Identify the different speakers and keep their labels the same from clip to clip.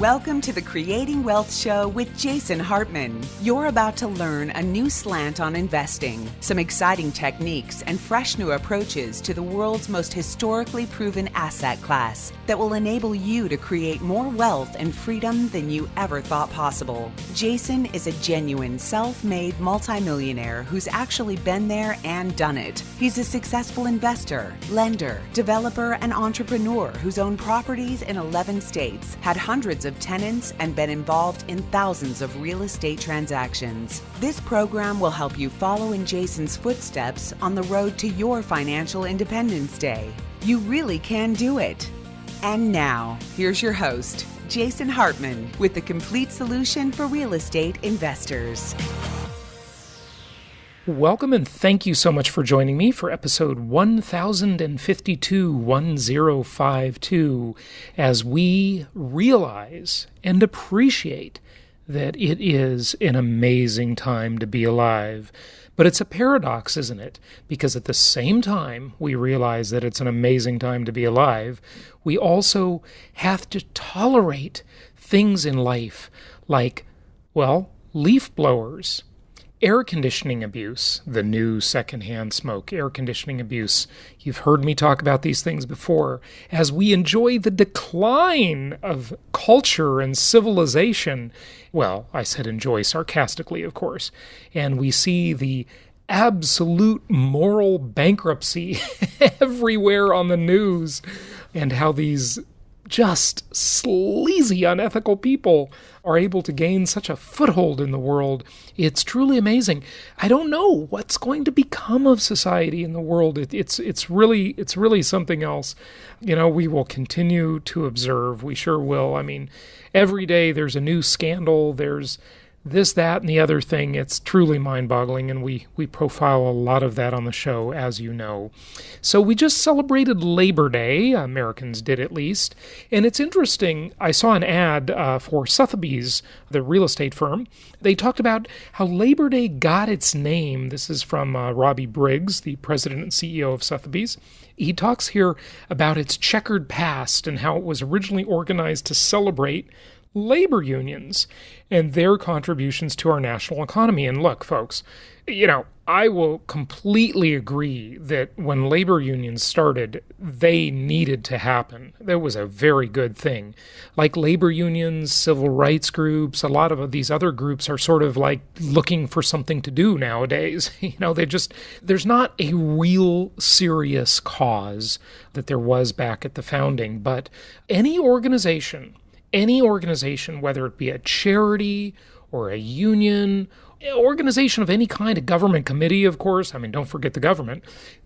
Speaker 1: Welcome to the Creating Wealth Show with Jason Hartman. You're about to learn a new slant on investing, some exciting techniques, and fresh new approaches to the world's most historically proven asset class that will enable you to create more wealth and freedom than you ever thought possible. Jason is a genuine self-made multimillionaire who's actually been there and done it. He's a successful investor, lender, developer, and entrepreneur who's owned properties in 11 states, had hundreds of tenants, and been involved in thousands of real estate transactions. This program will help you follow in Jason's footsteps on the road to your financial independence day. You really can do it. And now, here's your host, Jason Hartman, with the complete solution for real estate investors.
Speaker 2: Welcome and thank you so much for joining me for episode 1052, as we realize and appreciate that it is an amazing time to be alive. But it's a paradox, isn't it? Because at the same time we realize that it's an amazing time to be alive, we also have to tolerate things in life like, well, leaf blowers, air conditioning abuse, the new secondhand smoke, air conditioning abuse. You've heard me talk about these things before. As we enjoy the decline of culture and civilization, well, I said enjoy sarcastically, of course, and we see the absolute moral bankruptcy everywhere on the news, and how these just sleazy, unethical people are able to gain such a foothold in the world. It's truly amazing. I don't know what's going to become of society in the world. It's really something else. You know, we will continue to observe. We sure will. I mean, every day there's a new scandal. There's this, that, and the other thing. It's truly mind-boggling, and we profile a lot of that on the show, as you know. So we just celebrated Labor Day, Americans did at least, and it's interesting, I saw an ad for Sotheby's, the real estate firm. They talked about how Labor Day got its name. This is from Robbie Briggs, the president and CEO of Sotheby's. He talks here about its checkered past and how it was originally organized to celebrate labor unions and their contributions to our national economy. And look, folks, you know, I will completely agree that when labor unions started, they needed to happen. That was a very good thing. Like labor unions, civil rights groups, a lot of these other groups are sort of like looking for something to do nowadays. You know, there's not a real serious cause that there was back at the founding, but any organization, whether it be a charity or a union, organization of any kind, a government committee, of course, I mean, don't forget the government,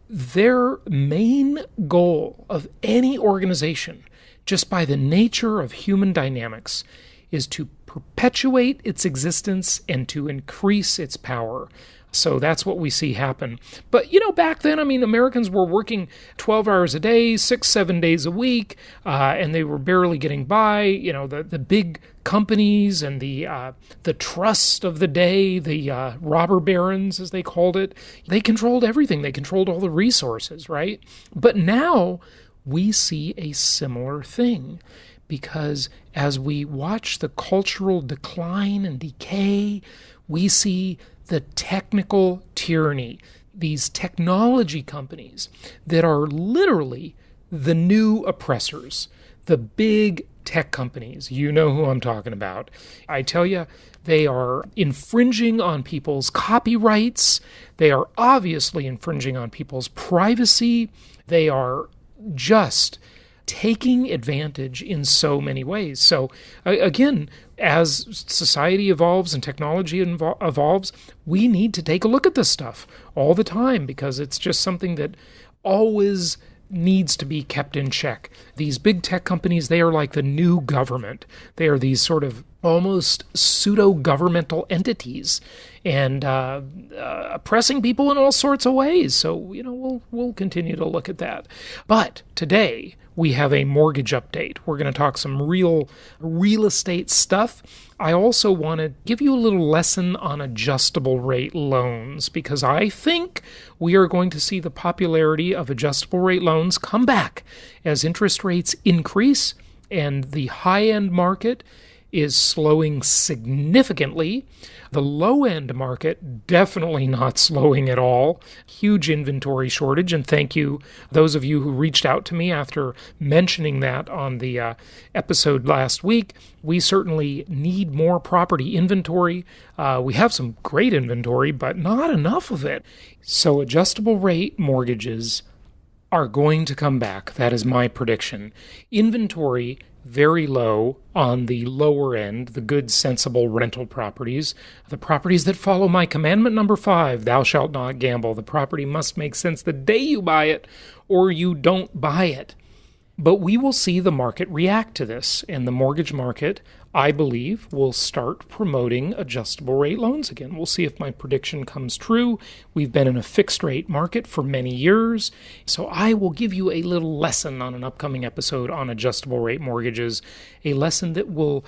Speaker 2: their main goal of any organization, just by the nature of human dynamics, is to perpetuate its existence and to increase its power. So that's what we see happen. But, you know, back then, I mean, Americans were working 12 hours a day, 6-7 days a week, and they were barely getting by. You know, the big companies and the trust of the day, the robber barons, as they called it, they controlled everything. They controlled all the resources, right? But now we see a similar thing, because as we watch the cultural decline and decay, we see the technical tyranny, these technology companies that are literally the new oppressors, the big tech companies. You know who I'm talking about. I tell you, they are infringing on people's copyrights. They are obviously infringing on people's privacy. They are just taking advantage in so many ways. So again, as society evolves and technology evolves, we need to take a look at this stuff all the time, because it's just something that always needs to be kept in check. These big tech companies, they are like the new government. They are these sort of almost pseudo-governmental entities, and oppressing people in all sorts of ways. So, you know, we'll continue to look at that. But today, we have a mortgage update. We're going to talk some real estate stuff. I also want to give you a little lesson on adjustable rate loans, because I think we are going to see the popularity of adjustable rate loans come back as interest rates increase and the high-end market is slowing significantly. The low-end market definitely not slowing at all. Huge inventory shortage, and thank you, those of you who reached out to me after mentioning that on the episode last week. We certainly need more property inventory. We have some great inventory, but not enough of it. So adjustable rate mortgages are going to come back. That is my prediction. Inventory very low on the lower end, the good, sensible rental properties, the properties that follow my commandment number 5, thou shalt not gamble. The property must make sense the day you buy it or you don't buy it. But we will see the market react to this, and the mortgage market, I believe, will start promoting adjustable rate loans again. We'll see if my prediction comes true. We've been in a fixed rate market for many years, so I will give you a little lesson on an upcoming episode on adjustable rate mortgages, a lesson that will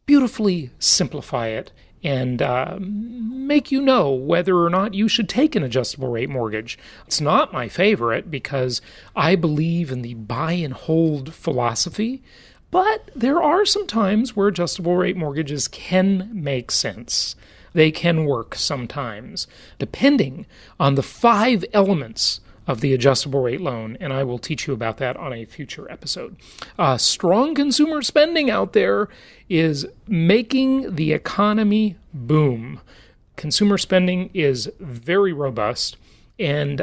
Speaker 2: beautifully simplify it and make you know whether or not you should take an adjustable rate mortgage. It's not my favorite because I believe in the buy and hold philosophy, but there are some times where adjustable rate mortgages can make sense. They can work sometimes, depending on the 5 elements of the adjustable rate loan, and I will teach you about that on a future episode. Strong consumer spending out there is making the economy boom. Consumer spending is very robust, and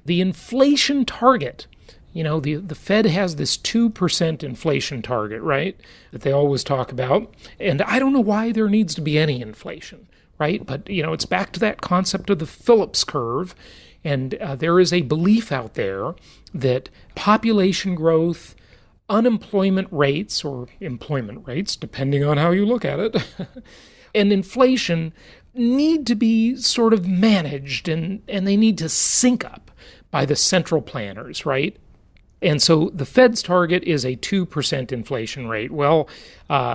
Speaker 2: the inflation target, the Fed has this 2% inflation target, right, that they always talk about, and I don't know why there needs to be any inflation, right? But, it's back to that concept of the Phillips curve. And there is a belief out there that population growth, unemployment rates, or employment rates, depending on how you look at it, and inflation need to be sort of managed, and they need to sync up by the central planners, right? And so the Fed's target is a 2% inflation rate. Well,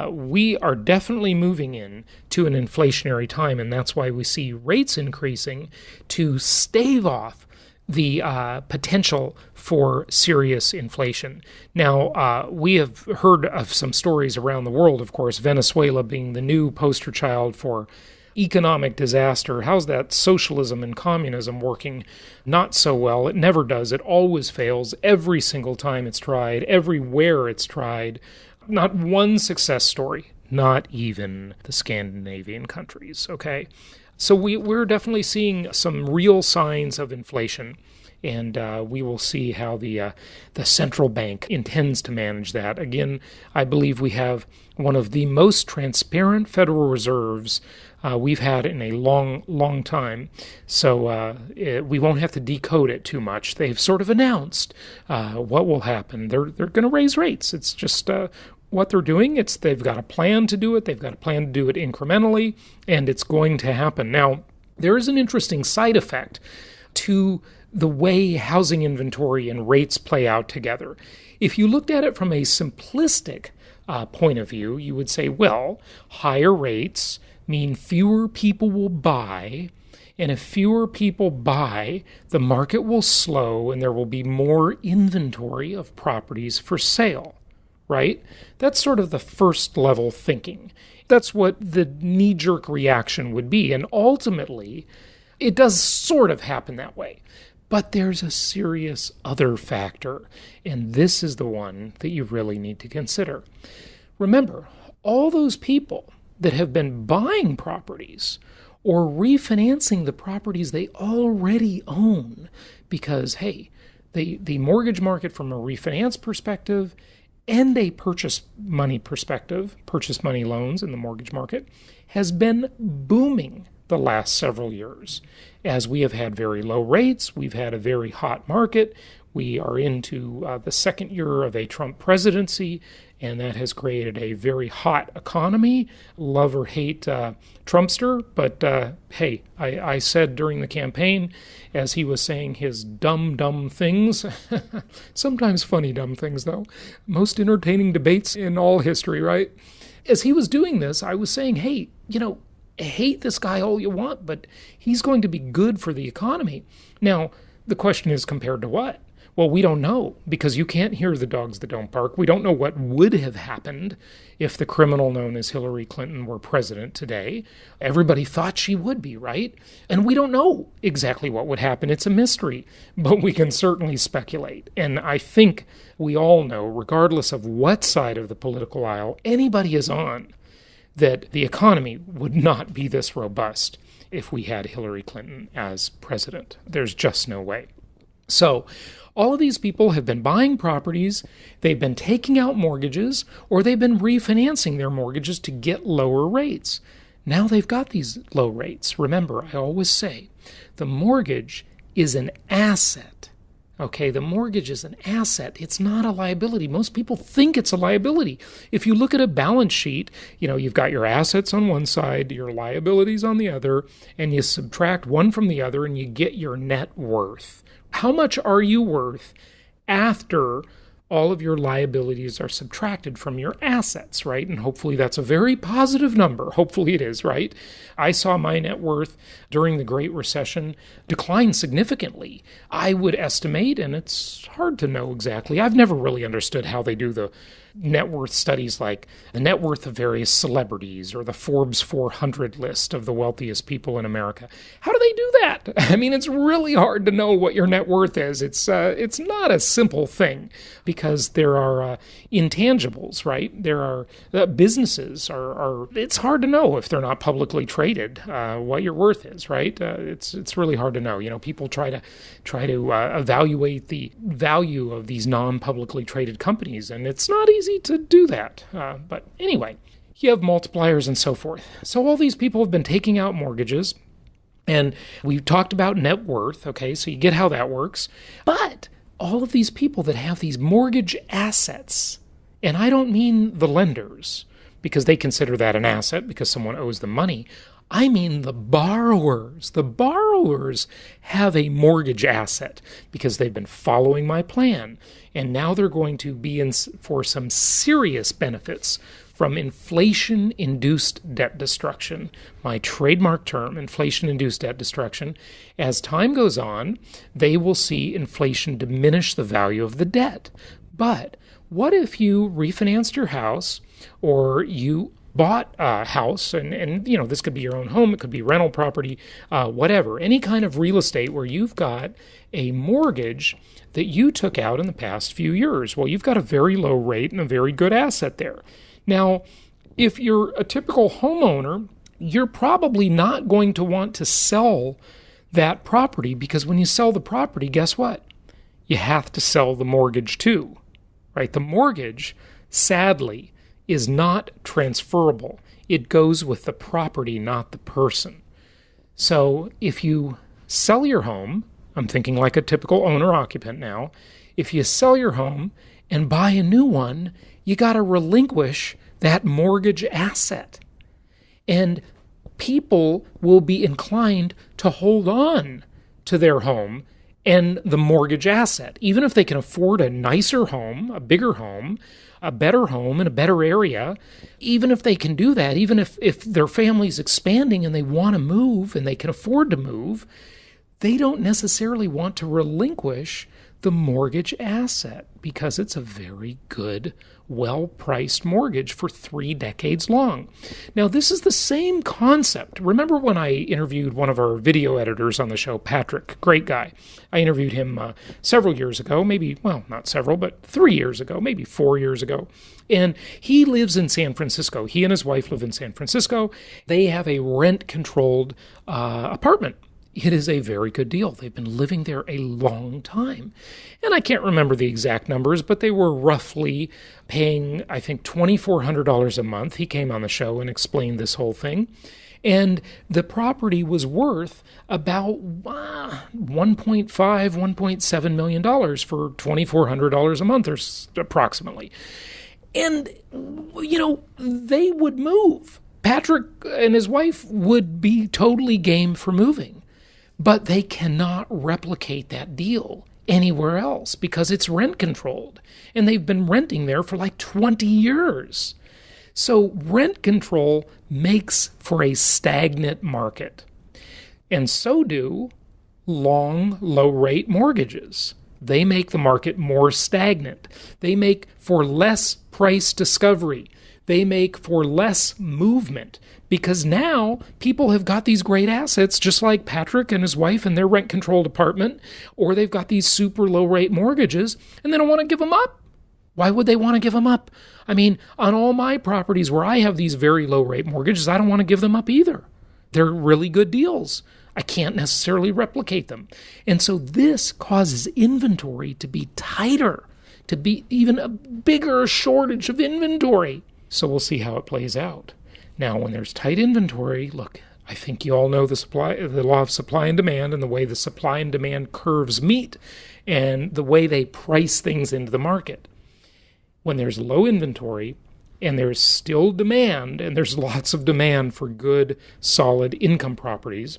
Speaker 2: we are definitely moving in to an inflationary time, and that's why we see rates increasing to stave off the potential for serious inflation. Now, we have heard of some stories around the world, of course, Venezuela being the new poster child for economic disaster. How's that socialism and communism working? Not so well. It never does. It always fails every single time it's tried, everywhere it's tried. Not one success story, not even the Scandinavian countries, okay? So we're definitely seeing some real signs of inflation, and we will see how the central bank intends to manage that. Again, I believe we have one of the most transparent Federal Reserves we've had in a long, long time. So we won't have to decode it too much. They've sort of announced what will happen. They're going to raise rates. It's just what they're doing. They've got a plan to do it. They've got a plan to do it incrementally, and it's going to happen. Now, there is an interesting side effect to the way housing inventory and rates play out together. If you looked at it from a simplistic point of view, you would say, well, higher rates mean fewer people will buy, and if fewer people buy, the market will slow and there will be more inventory of properties for sale, right? That's sort of the first level thinking. That's what the knee-jerk reaction would be, and ultimately, it does sort of happen that way. But there's a serious other factor, and this is the one that you really need to consider. Remember, all those people that have been buying properties or refinancing the properties they already own because, hey, the mortgage market from a refinance perspective and a purchase money perspective, purchase money loans in the mortgage market, has been booming the last several years. As we have had very low rates, we've had a very hot market, we are into the second year of a Trump presidency, and that has created a very hot economy. Love or hate Trumpster, but hey, I said during the campaign, as he was saying his dumb things, sometimes funny dumb things though, most entertaining debates in all history, right? As he was doing this, I was saying, hey, hate this guy all you want, but he's going to be good for the economy. Now, the question is compared to what? Well, we don't know because you can't hear the dogs that don't bark. We don't know what would have happened if the criminal known as Hillary Clinton were president today. Everybody thought she would be, right? And we don't know exactly what would happen. It's a mystery, but we can certainly speculate. And I think we all know, regardless of what side of the political aisle anybody is on, that the economy would not be this robust if we had Hillary Clinton as president. There's just no way. So all of these people have been buying properties, they've been taking out mortgages, or they've been refinancing their mortgages to get lower rates. Now they've got these low rates. Remember, I always say, the mortgage is an asset. Okay, the mortgage is an asset. It's not a liability. Most people think it's a liability. If you look at a balance sheet, you've got your assets on one side, your liabilities on the other, and you subtract one from the other and you get your net worth. How much are you worth after all of your liabilities are subtracted from your assets, right? And hopefully that's a very positive number. Hopefully it is, right? I saw my net worth during the Great Recession decline significantly. I would estimate, and it's hard to know exactly, I've never really understood how they do the net worth studies like the net worth of various celebrities or the Forbes 400 list of the wealthiest people in America. How do they do that? I mean, it's really hard to know what your net worth is. It's not a simple thing because there are intangibles, right? There are businesses are. It's hard to know if they're not publicly traded what your worth is, right? It's really hard to know. People try to evaluate the value of these non-publicly traded companies, and it's not easy to do that. But anyway, you have multipliers and so forth. So all these people have been taking out mortgages, and we've talked about net worth, okay, so you get how that works. But all of these people that have these mortgage assets, and I don't mean the lenders, because they consider that an asset because someone owes them money. I mean the borrowers. The borrowers have a mortgage asset because they've been following my plan. And now they're going to be in for some serious benefits from Inflation Induced Debt Destruction, my trademark term, Inflation Induced Debt Destruction. As time goes on, they will see inflation diminish the value of the debt. But what if you refinanced your house or you bought a house, and this could be your own home, it could be rental property, whatever, any kind of real estate where you've got a mortgage that you took out in the past few years. Well, you've got a very low rate and a very good asset there. Now, if you're a typical homeowner, you're probably not going to want to sell that property because when you sell the property, guess what? You have to sell the mortgage too, right? The mortgage, sadly, is not transferable. It goes with the property, not the person. So if you sell your home, I'm thinking like a typical owner-occupant now, if you sell your home and buy a new one, you got to relinquish that mortgage asset. And people will be inclined to hold on to their home and the mortgage asset, even if they can afford a nicer home, a bigger home, a better home in a better area. Even if they can do that, even if their family's expanding and they want to move and they can afford to move, they don't necessarily want to relinquish the mortgage asset because it's a very good, well-priced mortgage for 3 decades long. Now, this is the same concept. Remember when I interviewed one of our video editors on the show, Patrick, great guy. I interviewed him several years ago, not several, but 3 years ago, maybe 4 years ago. And he lives in San Francisco. He and his wife live in San Francisco. They have a rent-controlled apartment. It is a very good deal. They've been living there a long time. And I can't remember the exact numbers, but they were roughly paying, I think, $2,400 a month. He came on the show and explained this whole thing. And the property was worth about $1.5, $1.7 million for $2,400 a month, or approximately. And, they would move. Patrick and his wife would be totally game for moving. But they cannot replicate that deal anywhere else because it's rent controlled. And they've been renting there for like 20 years. So rent control makes for a stagnant market. And so do long, low-rate mortgages. they make the market more stagnant. They make for less price discovery. They make for less movement, because now people have got these great assets, just like Patrick and his wife in their rent-controlled apartment, or they've got these super low-rate mortgages, and they don't want to give them up. Why would they want to give them up? I mean, on all my properties where I have these very low-rate mortgages, I don't want to give them up either. They're really good deals. I can't necessarily replicate them. And so this causes inventory to be tighter, to be even a bigger shortage of inventory. So we'll see how it plays out. Now, when there's tight inventory, look, I think you all know the law of supply and demand, and the way the supply and demand curves meet, and the way they price things into the market. When there's low inventory and there's still demand, and there's lots of demand for good, solid income properties,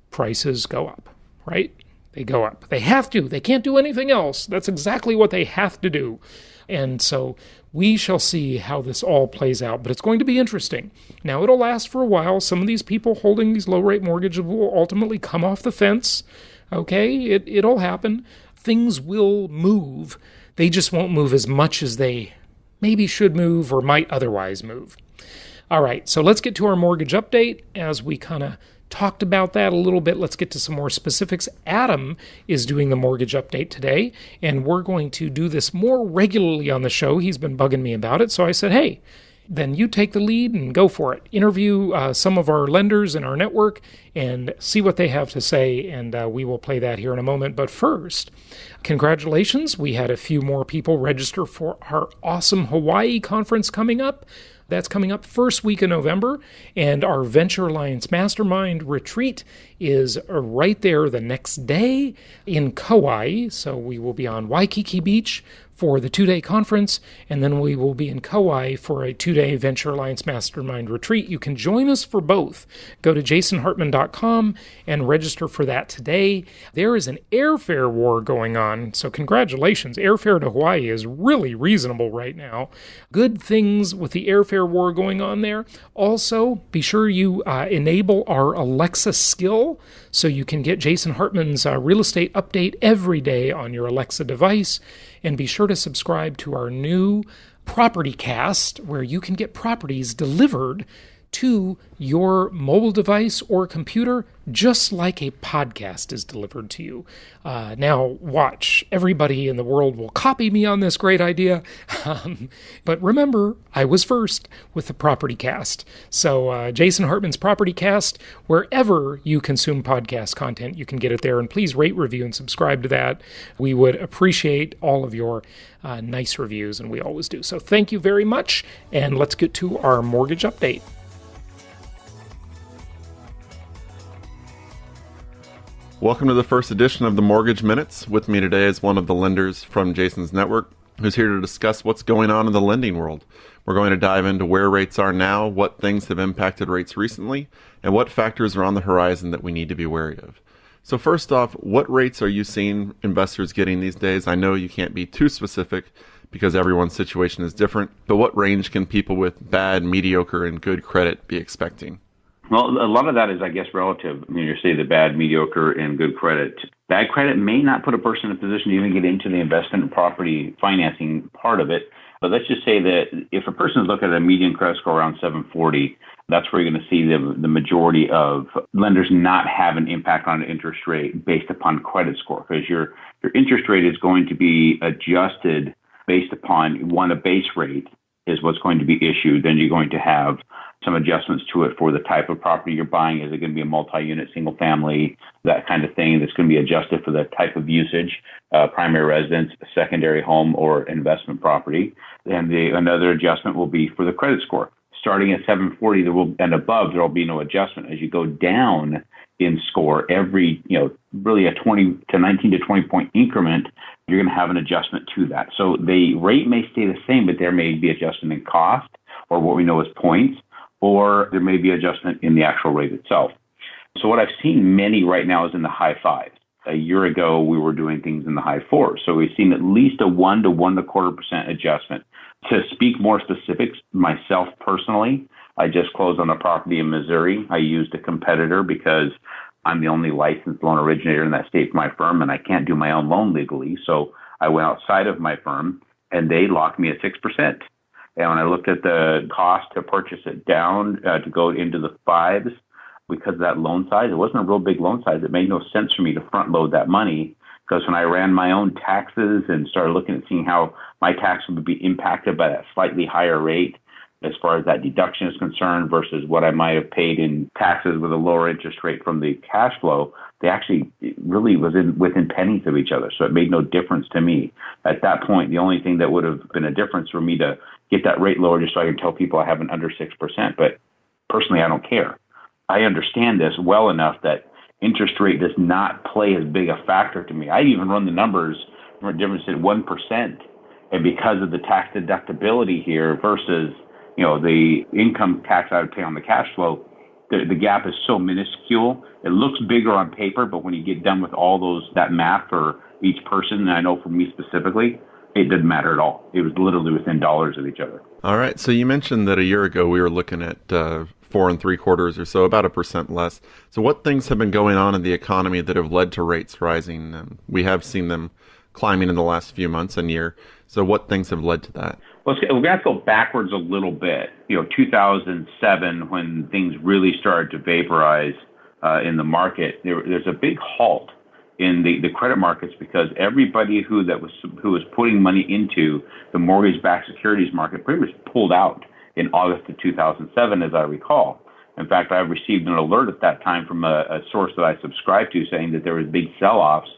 Speaker 2: prices go up, right? They go up. They have to. They can't do anything else. That's exactly what they have to do. And so we shall see how this all plays out, but it's going to be interesting. Now, it'll last for a while. Some of these people holding these low-rate mortgages will ultimately come off the fence. Okay, it'll happen. Things will move. They just won't move as much as they maybe should move or might otherwise move. All right, so let's get to our mortgage update. As we kind of talked about that a little bit, let's get to some more specifics. Adam is doing the mortgage update today, and we're going to do this more regularly on the show. He's been bugging me about it, so I said, hey, then you take the lead and go for it. Interview some of our lenders in our network and see what they have to say, and we will play that here in a moment. But first, congratulations. We had a few more people register for our awesome Hawaii conference coming up. That's coming up first week of November, and our Venture Alliance Mastermind retreat is right there the next day in Kauai. So we will be on Waikiki Beach for the 2-day conference, and then we will be in Kauai for a 2-day Venture Alliance Mastermind retreat. You can join us for both. Go to jasonhartman.com and register for that today. There is an airfare war going on, so congratulations. Airfare to Hawaii is really reasonable right now. Good things with the airfare war going on there. Also, be sure you enable our Alexa skill so you can get Jason Hartman's real estate update every day on your Alexa device. And be sure to subscribe to our new Property Cast, where you can get properties delivered to your mobile device or computer, just like a podcast is delivered to you. Now, watch. Everybody in the world will copy me on this great idea. But remember, I was first with the Property Cast. So Jason Hartman's Property Cast, wherever you consume podcast content, you can get it there. And please rate, review, and subscribe to that. We would appreciate all of your nice reviews, and we always do. So thank you very much, and let's get to our mortgage update.
Speaker 3: Welcome to the first edition of the Mortgage Minutes. With me today is one of the lenders from Jason's network who's here to discuss what's going on in the lending world. We're going to dive into where rates are now, what things have impacted rates recently, and what factors are on the horizon that we need to be wary of. So first off, what rates are you seeing investors getting these days? I know you can't be too specific because everyone's situation is different, but what range can people with bad, mediocre, and good credit be expecting?
Speaker 4: Well, a lot of that is, I guess, relative. I mean, you say the bad, mediocre, and good credit. Bad credit may not put a person in a position to even get into the investment and property financing part of it. But let's just say that if a person is looking at a median credit score around 740, that's where you're going to see the majority of lenders not have an impact on the interest rate based upon credit score, because your interest rate is going to be adjusted based upon a base rate is what's going to be issued. Then you're going to have some adjustments to it for the type of property you're buying. Is it going to be a multi-unit, single family, that kind of thing that's going to be adjusted for the type of usage, primary residence, secondary home, or investment property. And another adjustment will be for the credit score. Starting at 740 and above, there will be no adjustment. As you go down in score, every, really a 20 to 19 to 20 point increment, you're going to have an adjustment to that. So the rate may stay the same, but there may be adjustment in cost, or what we know as points, or there may be adjustment in the actual rate itself. So what I've seen many right now is in the high fives. A year ago, we were doing things in the high fours. So we've seen at least a 1 to 1.25% adjustment. To speak more specifics, myself personally, I just closed on a property in Missouri. I used a competitor because I'm the only licensed loan originator in that state for my firm, and I can't do my own loan legally. So I went outside of my firm, and they locked me at 6%. And when I looked at the cost to purchase it down to go into the fives, because of that loan size, it wasn't a real big loan size. It made no sense for me to front load that money, because when I ran my own taxes and started looking at seeing how my tax would be impacted by that slightly higher rate, as far as that deduction is concerned versus what I might have paid in taxes with a lower interest rate from the cash flow, they actually really was within pennies of each other. So it made no difference to me. At that point, the only thing that would have been a difference for me to get that rate lower just so I can tell people I have an under 6%. But personally, I don't care. I understand this well enough that interest rate does not play as big a factor to me. I even run the numbers from a difference at 1%. And because of the tax deductibility here versus the income tax I would pay on the cash flow, the gap is so minuscule. It looks bigger on paper, but when you get done with all that math for each person, and I know for me specifically, it didn't matter at all. It was literally within dollars of each other.
Speaker 3: All right. So you mentioned that a year ago we were looking at 4 3/4 or so, about 1% less. So what things have been going on in the economy that have led to rates rising? We have seen them climbing in the last few months and year. So what things have led to that?
Speaker 4: Well, we're going to have to go backwards a little bit. 2007, when things really started to vaporize in the market, there's a big halt in the credit markets because everybody who was putting money into the mortgage-backed securities market pretty much pulled out in August of 2007, as I recall. In fact, I received an alert at that time from a source that I subscribed to saying that there was big sell-offs.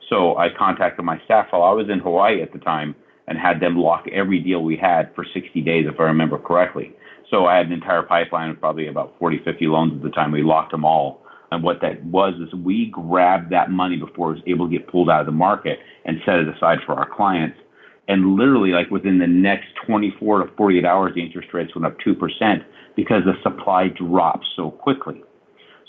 Speaker 4: So I contacted my staff while I was in Hawaii at the time and had them lock every deal we had for 60 days, if I remember correctly. So I had an entire pipeline of probably about 40, 50 loans at the time. We locked them all. And what that was is we grabbed that money before it was able to get pulled out of the market and set it aside for our clients. And literally, like within the next 24 to 48 hours, the interest rates went up 2% because the supply dropped so quickly.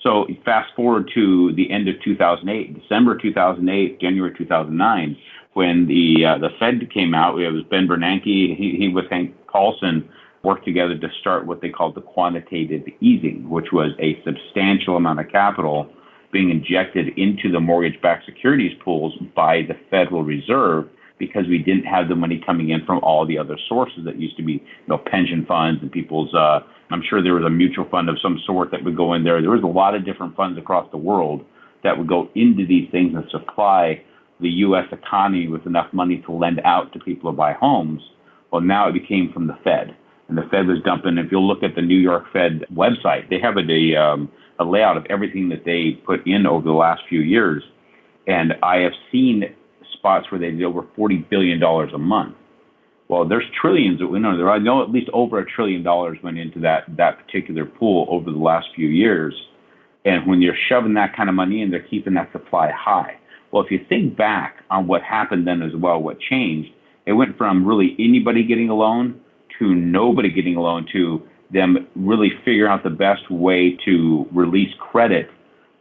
Speaker 4: So fast forward to the end of 2008, December 2008, January 2009, when the Fed came out. It was Ben Bernanke, he with Hank Paulson worked together to start what they called the quantitative easing, which was a substantial amount of capital being injected into the mortgage-backed securities pools by the Federal Reserve because we didn't have the money coming in from all the other sources that used to be, pension funds and people's, I'm sure there was a mutual fund of some sort that would go in there. There was a lot of different funds across the world that would go into these things and supply the U.S. economy with enough money to lend out to people to buy homes. Well, now it became from the Fed. And the Fed was dumping. If you'll look at the New York Fed website, they have a layout of everything that they put in over the last few years. And I have seen spots where they did over $40 billion a month. Well, there's trillions. I know at least over $1 trillion went into that particular pool over the last few years. And when you're shoving that kind of money in, they're keeping that supply high. Well, if you think back on what happened then as well, what changed, it went from really anybody getting a loan to nobody getting a loan to them really figuring out the best way to release credit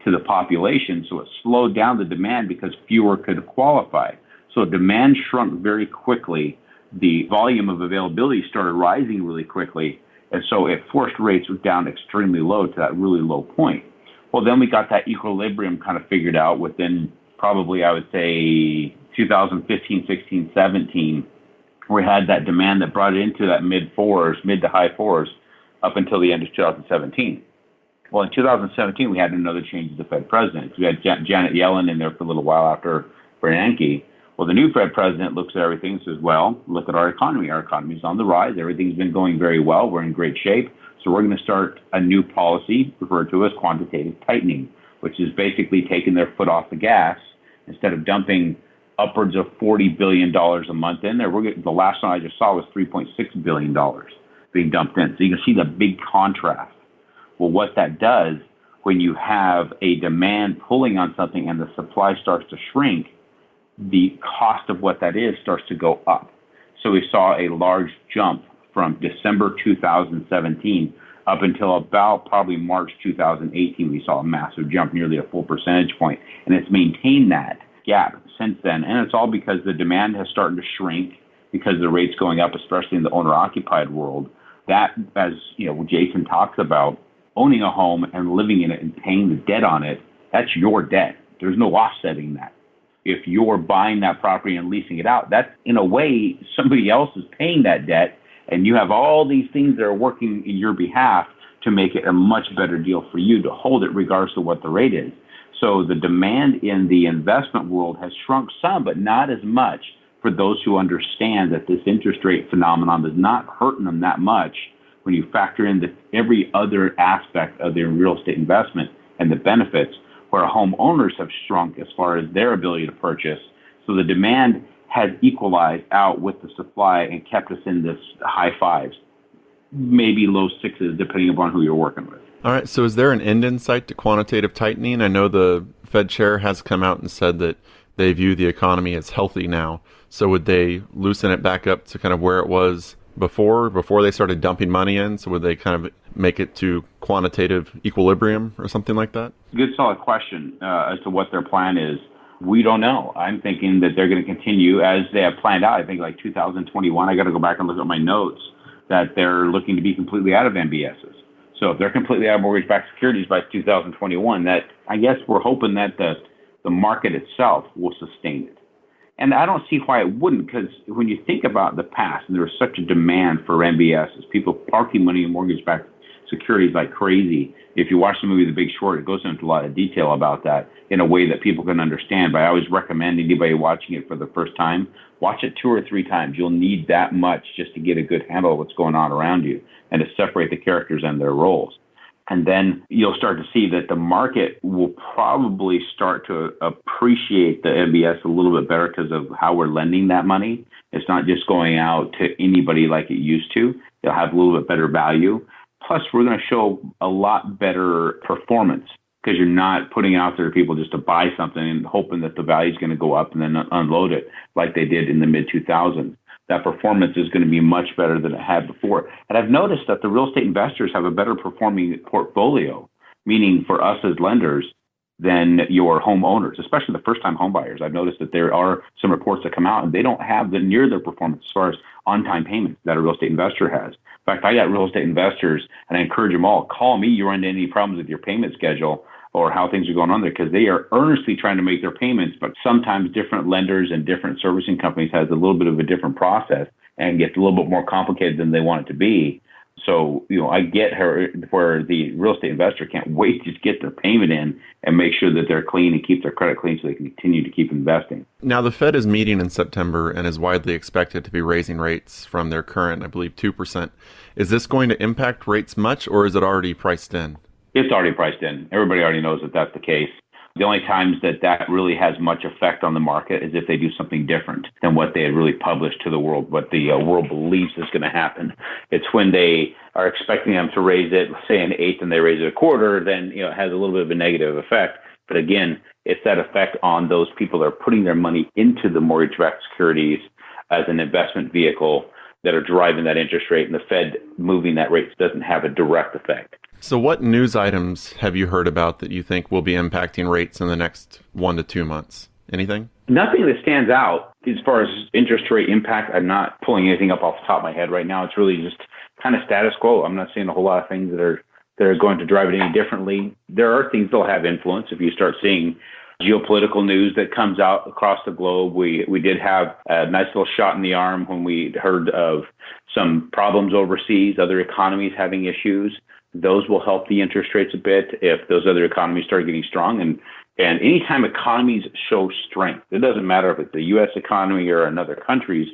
Speaker 4: to the population. So it slowed down the demand because fewer could qualify. So demand shrunk very quickly. The volume of availability started rising really quickly. And so it forced rates down extremely low to that really low point. Well, then we got that equilibrium kind of figured out within probably, I would say, 2015, 16, 17, we had that demand that brought it into that mid to high fours up until the end of 2017. Well, in 2017, we had another change as the Fed president. We had Janet Yellen in there for a little while after Bernanke. Well, the new Fed president looks at everything and says, well, look at our economy. Our economy's on the rise. Everything's been going very well. We're in great shape. So we're going to start a new policy referred to as quantitative tightening, which is basically taking their foot off the gas. Instead of dumping upwards of $40 billion a month in there, the last one I just saw was $3.6 billion being dumped in. So you can see the big contrast. Well, what that does, when you have a demand pulling on something and the supply starts to shrink, the cost of what that is starts to go up. So we saw a large jump from December 2017 up until about probably March 2018. We saw a massive jump, nearly a full percentage point, and it's maintained that gap since then. And it's all because the demand has started to shrink because the rates going up, especially in the owner-occupied world. That, as Jason talks about, owning a home and living in it and paying the debt on it That's your debt. There's no offsetting that. If you're buying that property and leasing it out, that's in a way somebody else is paying that debt, and you have all these things that are working in your behalf to make it a much better deal for you to hold it regardless of what the rate is. So the demand in the investment world has shrunk some, but not as much for those who understand that this interest rate phenomenon is not hurting them that much when you factor in every other aspect of their real estate investment and the benefits, where homeowners have shrunk as far as their ability to purchase. So the demand has equalized out with the supply and kept us in this high fives, maybe low sixes, depending upon who you're working with.
Speaker 3: All right, so is there an end in sight to quantitative tightening? I know the Fed chair has come out and said that they view the economy as healthy now. So would they loosen it back up to kind of where it was before they started dumping money in? So would they kind of make it to quantitative equilibrium or something like that?
Speaker 4: Good, solid question as to what their plan is. We don't know. I'm thinking that they're going to continue as they have planned out. I think like 2021, I got to go back and look at my notes, that they're looking to be completely out of MBSs. So if they're completely out of mortgage-backed securities by 2021, that I guess we're hoping that the market itself will sustain it. And I don't see why it wouldn't, because when you think about the past, and there was such a demand for MBSs, people parking money in mortgage-backed securities like crazy. If you watch the movie The Big Short, it goes into a lot of detail about that in a way that people can understand. But I always recommend anybody watching it for the first time, watch it 2 or 3 times. You'll need that much just to get a good handle of what's going on around you and to separate the characters and their roles. And then you'll start to see that the market will probably start to appreciate the MBS a little bit better because of how we're lending that money. It's not just going out to anybody like it used to. They'll have a little bit better value. Plus, we're going to show a lot better performance because you're not putting out there to people just to buy something and hoping that the value is going to go up and then unload it like they did in the mid-2000s. That performance is going to be much better than it had before. And I've noticed that the real estate investors have a better performing portfolio, meaning for us as lenders, than your homeowners, especially the first-time home buyers. I've noticed that there are some reports that come out and they don't have near their performance as far as on-time payments that a real estate investor has. In fact, I got real estate investors, and I encourage them all, call me, you run into any problems with your payment schedule or how things are going on there, because they are earnestly trying to make their payments, but sometimes different lenders and different servicing companies has a little bit of a different process and gets a little bit more complicated than they want it to be. So, I get her where the real estate investor can't wait to just get their payment in and make sure that they're clean and keep their credit clean so they can continue to keep investing.
Speaker 3: Now, the Fed is meeting in September and is widely expected to be raising rates from their current, I believe, 2%. Is this going to impact rates much, or is it already priced in?
Speaker 4: It's already priced in. Everybody already knows that that's the case. The only times that really has much effect on the market is if they do something different than what they had really published to the world, what the world believes is going to happen. It's when they are expecting them to raise it, say an eighth, and they raise it a quarter, then it has a little bit of a negative effect. But again, it's that effect on those people that are putting their money into the mortgage-backed securities as an investment vehicle that are driving that interest rate, and the Fed moving that rate doesn't have a direct effect.
Speaker 3: So what news items have you heard about that you think will be impacting rates in the next 1 to 2 months? Anything?
Speaker 4: Nothing that stands out as far as interest rate impact. I'm not pulling anything up off the top of my head right now. It's really just kind of status quo. I'm not seeing a whole lot of things that are going to drive it any differently. There are things that'll have influence. If you start seeing geopolitical news that comes out across the globe, we did have a nice little shot in the arm when we heard of some problems overseas, other economies having issues. Those will help the interest rates a bit if those other economies start getting strong. And anytime economies show strength, it doesn't matter if it's the U.S. economy or another country's,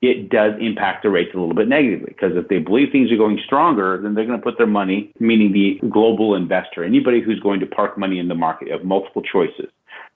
Speaker 4: it does impact the rates a little bit negatively, because if they believe things are going stronger, then they're going to put their money, meaning the global investor, anybody who's going to park money in the market. You have multiple choices.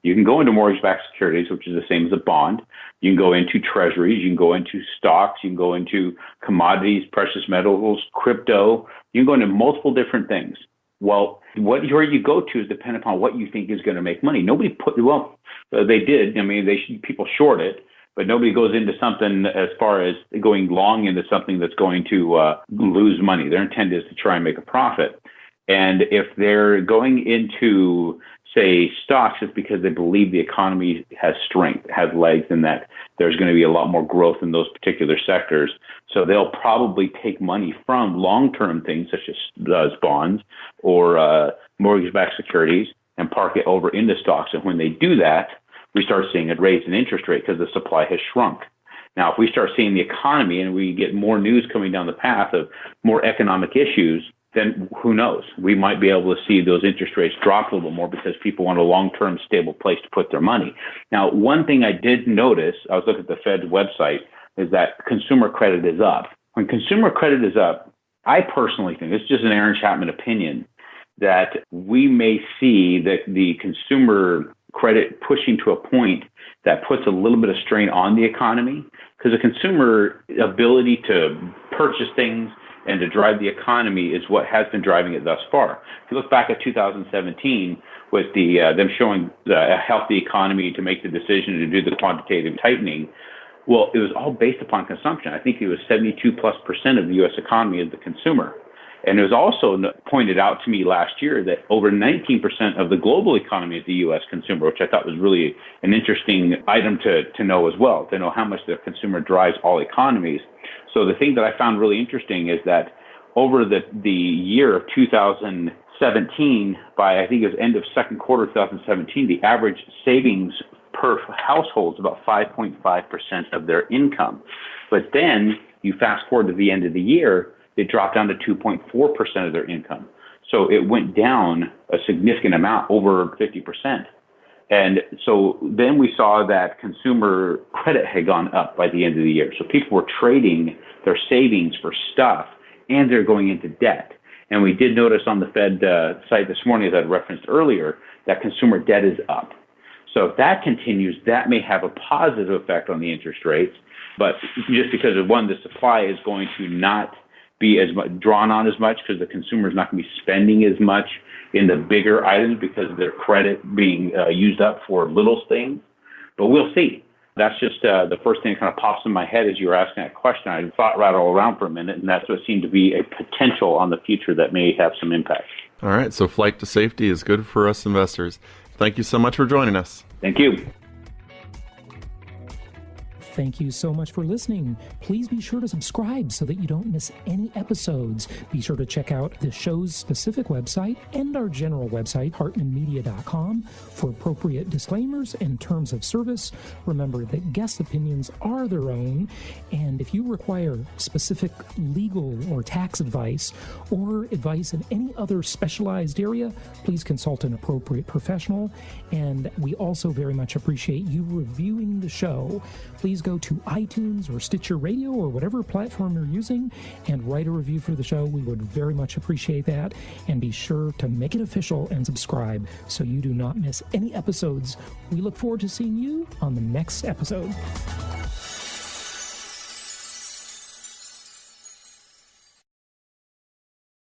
Speaker 4: You can go into mortgage-backed securities, which is the same as a bond. You can go into treasuries. You can go into stocks. You can go into commodities, precious metals, crypto. You can go into multiple different things. Well, where you go to is dependent upon what you think is going to make money. They did. People short it, but nobody goes into something as far as going long into something that's going to lose money. Their intent is to try and make a profit. And if they're going into, say, stocks, it's because they believe the economy has strength, has legs, and that there's going to be a lot more growth in those particular sectors. So they'll probably take money from long-term things such as bonds or mortgage-backed securities and park it over into stocks. And when they do that, we start seeing a raise in interest rate because the supply has shrunk. Now, if we start seeing the economy and we get more news coming down the path of more economic issues, then who knows? We might be able to see those interest rates drop a little bit more because people want a long-term stable place to put their money. Now, one thing I did notice, I was looking at the Fed's website, is that consumer credit is up. When consumer credit is up, I personally think, it's just an Aaron Chapman opinion, that we may see that the consumer credit pushing to a point that puts a little bit of strain on the economy, because the consumer ability to purchase things and to drive the economy is what has been driving it thus far. If you look back at 2017 with them showing a healthy economy to make the decision to do the quantitative tightening, well, it was all based upon consumption. I think it was 72+% of the U.S. economy is the consumer. And it was also pointed out to me last year that over 19% of the global economy is the U.S. consumer, which I thought was really an interesting item to know as well, to know how much the consumer drives all economies. So the thing that I found really interesting is that over the year of 2017, by I think it was end of second quarter 2017, the average savings per household is about 5.5% of their income. But then you fast forward to the end of the year, it dropped down to 2.4% of their income. So it went down a significant amount, over 50%. And so then we saw that consumer credit had gone up by the end of the year. So people were trading their savings for stuff, and they're going into debt. And we did notice on the Fed site this morning, as I referenced earlier, that consumer debt is up. So if that continues, that may have a positive effect on the interest rates. But just because of one, the supply is going to not be as much drawn on as much because the consumer is not going to be spending as much in the bigger items because of their credit being used up for little things. But we'll see. That's just the first thing that kind of pops in my head as you were asking that question. I thought rattle around for a minute, and that's what seemed to be a potential on the future that may have some impact.
Speaker 3: All right, so flight to safety is good for us investors. Thank you so much for joining us.
Speaker 4: Thank you.
Speaker 2: Thank you so much for listening. Please be sure to subscribe so that you don't miss any episodes. Be sure to check out the show's specific website and our general website, hartmanmedia.com, for appropriate disclaimers and terms of service. Remember that guest opinions are their own, and if you require specific legal or tax advice or advice in any other specialized area, please consult an appropriate professional. And we also very much appreciate you reviewing the show. Please go to iTunes or Stitcher Radio or whatever platform you're using and write a review for the show. We would very much appreciate that. And be sure to make it official and subscribe so you do not miss any episodes. We look forward to seeing you on the next episode.